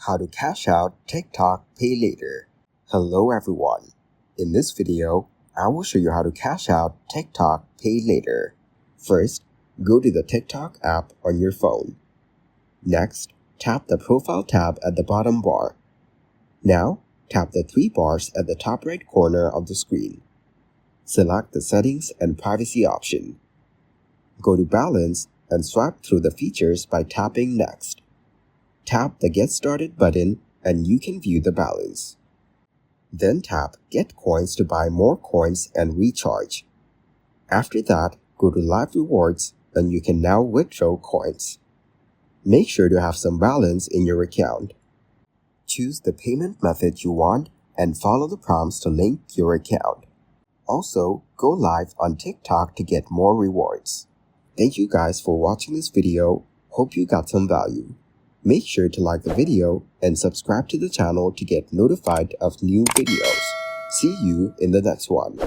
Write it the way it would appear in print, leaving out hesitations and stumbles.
How to cash out TikTok Paylater. Hello everyone. In this video, I will show you how to cash out TikTok Paylater. First, go to the TikTok app on your phone. Next, tap the Profile tab at the bottom bar. Now, tap the three bars at the top right corner of the screen. Select the Settings and Privacy option. Go to Balance and swipe through the features by tapping Next. Tap the Get Started button and you can view the balance. Then tap Get Coins to buy more coins and recharge. After that, go to Live Rewards and you can now withdraw coins. Make sure to have some balance in your account. Choose the payment method you want and follow the prompts to link your account. Also, go live on TikTok to get more rewards. Thank you guys for watching this video. Hope you got some value. Make sure to like the video and subscribe to the channel to get notified of new videos. See you in the next one.